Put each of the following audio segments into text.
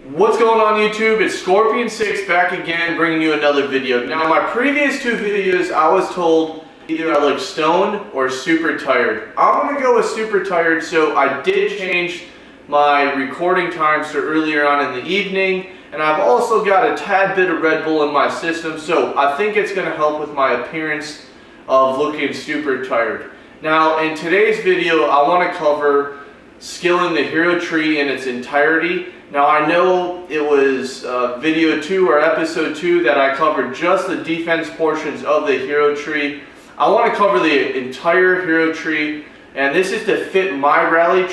What's going on YouTube? It's Scorpion6 back again, bringing you another video. Now, in my previous two videos, I was told either I look stoned or super tired. I'm gonna go with super tired, so I did change my recording times to earlier on in the evening, and I've also got a tad bit of Red Bull in my system, so I think it's gonna help with my appearance of looking super tired. Now, in today's video, I wanna cover skilling the hero tree in its entirety. Now, I know it was video 2 or episode 2 that I covered just the defense portions of the hero tree. I want to cover the entire hero tree, and this is to fit my rally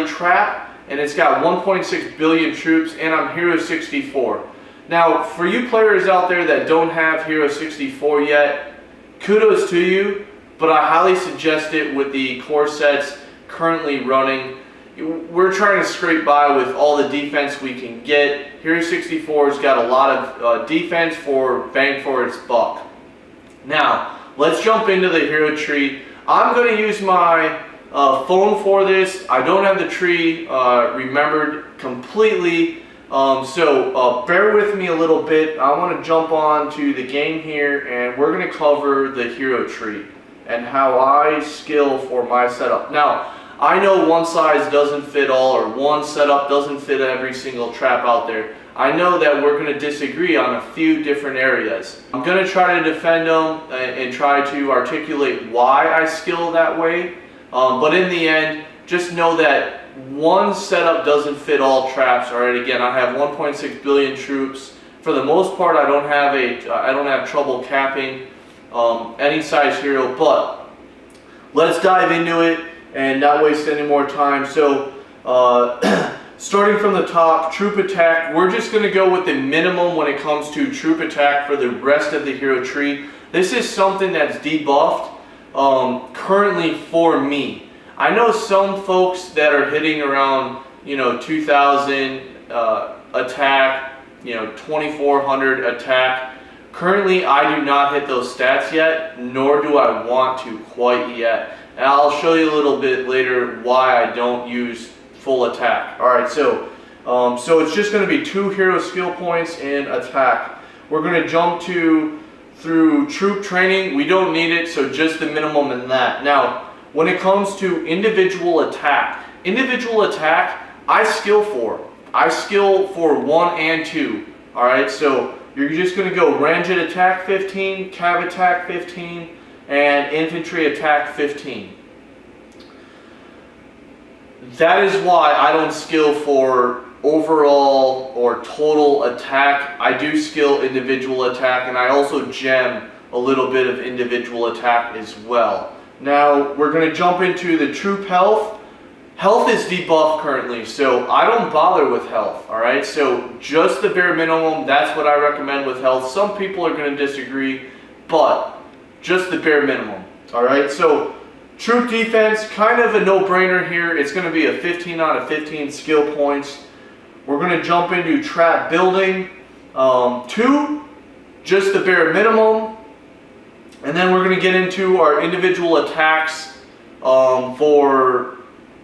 trap, and it's got 1.6 billion troops, and I'm hero 64. Now, for you players out there that don't have hero 64 yet, kudos to you, but I highly suggest it with the core sets currently running. We're trying to scrape by with all the defense we can get. Hero 64's got a lot of defense for bang for its buck. Now, let's jump into the hero tree. I'm going to use my phone for this. I don't have the tree remembered completely, so bear with me a little bit. I want to jump on to the game here, and we're going to cover the hero tree and how I skill for my setup. Now, I know one size doesn't fit all, or one setup doesn't fit every single trap out there. I know that we're going to disagree on a few different areas. I'm going to try to defend them and try to articulate why I skill that way. But in the end, just know that one setup doesn't fit all traps. All right, again, I have 1.6 billion troops. For the most part, I don't have trouble capping any size hero. But let's dive into it and not waste any more time. So starting from the top, troop attack, we're just going to go with the minimum when it comes to troop attack for the rest of the hero tree. This is something that's debuffed currently for me. I know some folks that are hitting around 2000 attack, 2400 attack. Currently, I do not hit those stats yet, nor do I want to quite yet. And I'll show you a little bit later why I don't use full attack. Alright, so it's just going to be 2 hero skill points in attack. We're going to jump through troop training. We don't need it, so just the minimum in that. Now, when it comes to individual attack, I skill for. I skill for 1 and 2. Alright, so you're just going to go ranged attack 15, cav attack 15, and infantry attack 15. That is why I don't skill for overall or total attack. I do skill individual attack, and I also gem a little bit of individual attack as well. Now we're going to jump into the troop health. Health is debuffed currently, so I don't bother with health, alright? So just the bare minimum, that's what I recommend with health. Some people are going to disagree, but just the bare minimum, alright? So troop defense, kind of a no-brainer here. It's going to be a 15 out of 15 skill points. We're going to jump into trap building. 2, just the bare minimum. And then we're going to get into our individual attacks for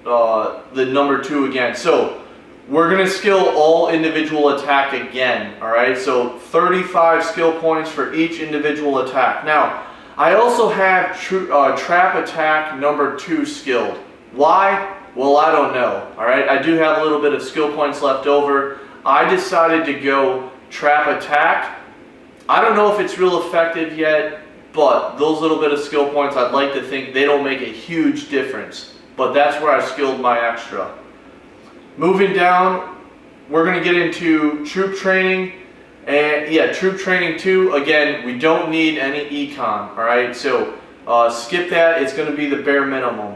the number 2 again. So we're going to skill all individual attack again, alright? So 35 skill points for each individual attack. Now, I also have trap attack number 2 skilled. Why? Well, I don't know. Alright, I do have a little bit of skill points left over. I decided to go trap attack. I don't know if it's real effective yet, but those little bit of skill points, I'd like to think they don't make a huge difference. But that's where I skilled my extra. Moving down, we're going to get into troop training. And yeah, troop training 2, again, we don't need any econ, alright? So skip that, it's going to be the bare minimum.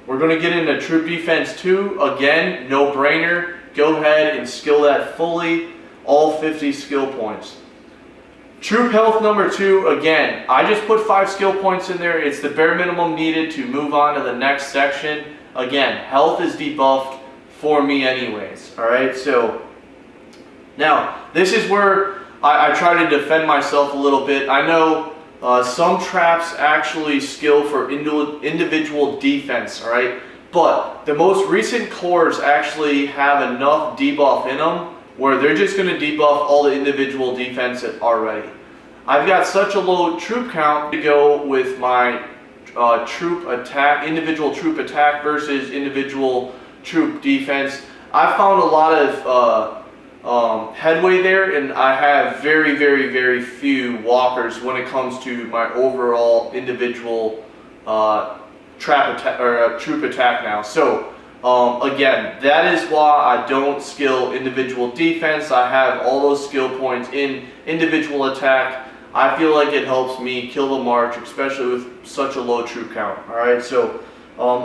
We're going to get into troop defense 2, again, no brainer. Go ahead and skill that fully, all 50 skill points. Troop health number 2, again, I just put 5 skill points in there. It's the bare minimum needed to move on to the next section. Again, health is debuffed for me anyways, alright? So now, this is where I try to defend myself a little bit. I know some traps actually skill for individual defense, alright? But the most recent cores actually have enough debuff in them where they're just going to debuff all the individual defense already. I've got such a low troop count to go with my troop attack, individual troop attack versus individual troop defense. I found a lot of headway there, and I have very few walkers when it comes to my overall individual trap attack or troop attack now. So again, that is why I don't skill individual defense. I have all those skill points in individual attack. I feel like it helps me kill the march, especially with such a low troop count. Alright, so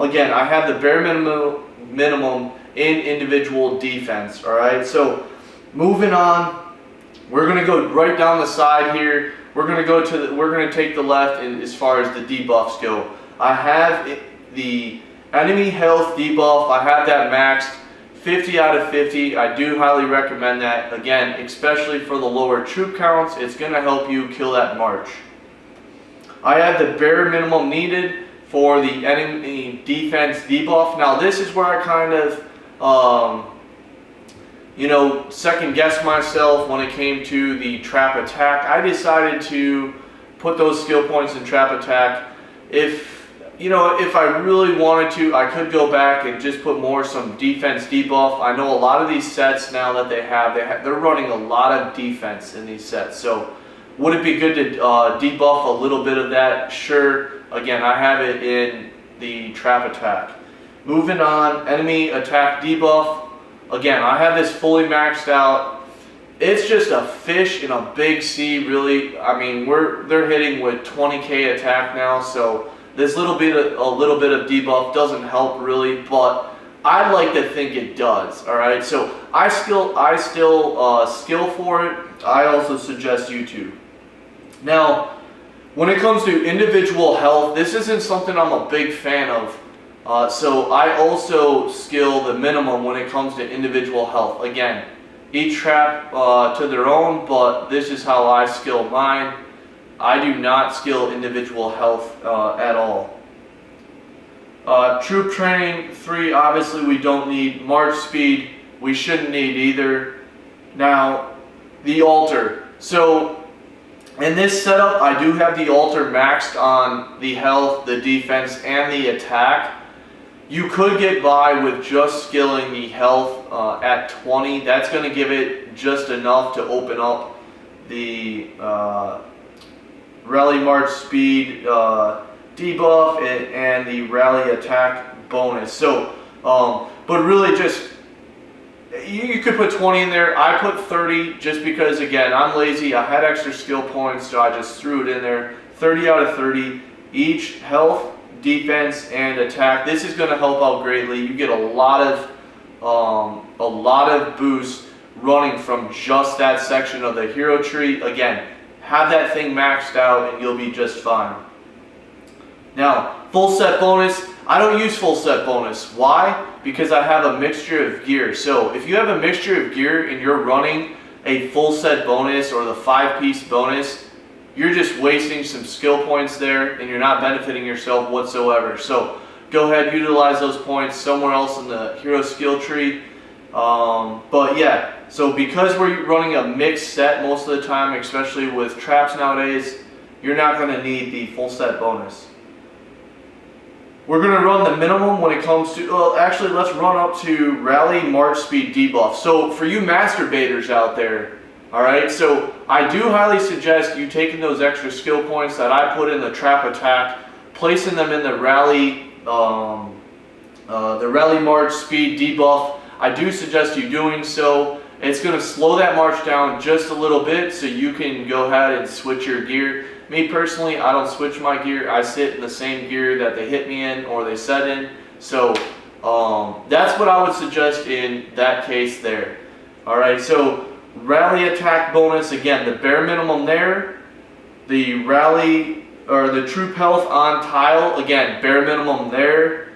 again, I have the bare minimum in individual defense. Alright, so moving on, we're gonna go right down the side here. We're gonna take the left in as far as the debuffs go. I have the enemy health debuff. I have that maxed 50 out of 50. I do highly recommend that. Again, especially for the lower troop counts, it's going to help you kill that march. I have the bare minimum needed for the enemy defense debuff. Now this is where I kind of, second guess myself when it came to the trap attack. I decided to put those skill points in trap attack. If I really wanted to, I could go back and just put some defense debuff. I know a lot of these sets now that they're running a lot of defense in these sets. So would it be good to debuff a little bit of that? Sure. Again, I have it in the trap attack. Moving on, enemy attack debuff. Again, I have this fully maxed out. It's just a fish in a big sea, really. I mean, they're hitting with 20k attack now, so this a little bit of debuff doesn't help really, but I'd like to think it does. All right, so I still skill for it. I also suggest you to. Now, when it comes to individual health, this isn't something I'm a big fan of. So I also skill the minimum when it comes to individual health. Again, each trap to their own, but this is how I skill mine. I do not skill individual health at all. Troop training 3, obviously we don't need. March speed, we shouldn't need either. Now, the altar. So, in this setup, I do have the altar maxed on the health, the defense, and the attack. You could get by with just skilling the health at 20. That's going to give it just enough to open up the rally march speed debuff and the rally attack bonus. So, but really just, you could put 20 in there. I put 30 just because, again, I'm lazy. I had extra skill points, so I just threw it in there. 30 out of 30. Each health, defense, and attack. This is going to help out greatly. You get a lot of boost running from just that section of the hero tree. Again, have that thing maxed out and you'll be just fine. Now, full set bonus. I don't use full set bonus. Why? Because I have a mixture of gear. So if you have a mixture of gear and you're running a full set bonus or the 5-piece bonus, you're just wasting some skill points there and you're not benefiting yourself whatsoever. So go ahead, utilize those points somewhere else in the hero skill tree. But yeah, so because we're running a mixed set most of the time, especially with traps nowadays, you're not going to need the full set bonus. We're going to run the minimum when it comes to, well, actually let's run up to rally march speed debuff. So for you masturbators out there, alright, so I do highly suggest you taking those extra skill points that I put in the trap attack, placing them in the rally march speed debuff. I do suggest you doing so. It's going to slow that march down just a little bit so you can go ahead and switch your gear. Me personally, I don't switch my gear. I sit in the same gear that they hit me in or they set in. So that's what I would suggest in that case there. Alright, so rally attack bonus, again, the bare minimum there. The rally or the troop health on tile, again, bare minimum there.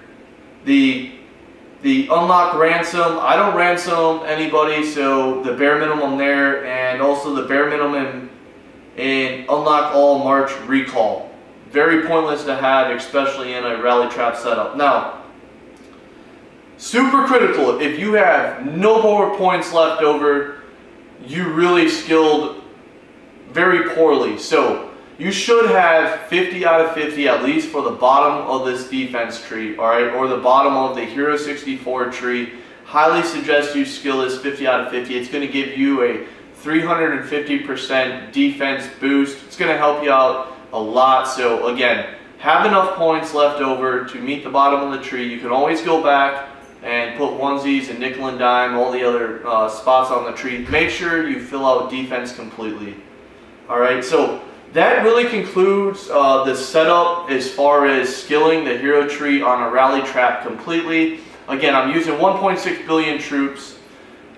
The unlock ransom, I don't ransom anybody, so the bare minimum there, and also the bare minimum in unlock all march recall. Very pointless to have, especially in a rally trap setup. Now, super critical, if you have no more points left over, you really skilled very poorly. So you should have 50 out of 50 at least for the bottom of this defense tree, all right, or the bottom of the Hero 64 tree. Highly suggest you skill this 50 out of 50. It's going to give you a 350% defense boost. It's going to help you out a lot. So again, have enough points left over to meet the bottom of the tree. You can always go back and put onesies and nickel and dime, all the other spots on the tree. Make sure you fill out defense completely. Alright, so that really concludes the setup as far as skilling the hero tree on a rally trap completely. Again, I'm using 1.6 billion troops,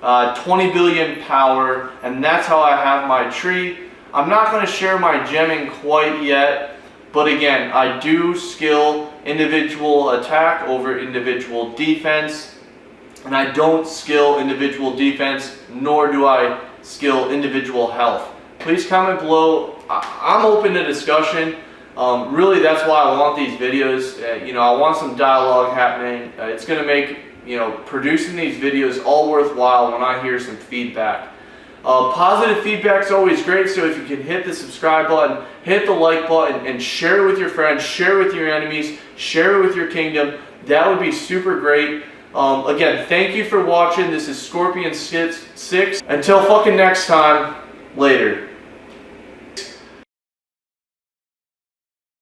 20 billion power, and that's how I have my tree. I'm not going to share my gemming quite yet. But again, I do skill individual attack over individual defense, and I don't skill individual defense, nor do I skill individual health. Please comment below. I'm open to discussion. Really, that's why I want these videos. I want some dialogue happening. It's going to make producing these videos all worthwhile when I hear some feedback. Positive feedback is always great, so if you can hit the subscribe button, hit the like button, and share it with your friends, share it with your enemies, share it with your kingdom, that would be super great. Again, thank you for watching. This is Scorpion 6. Until fucking next time, later.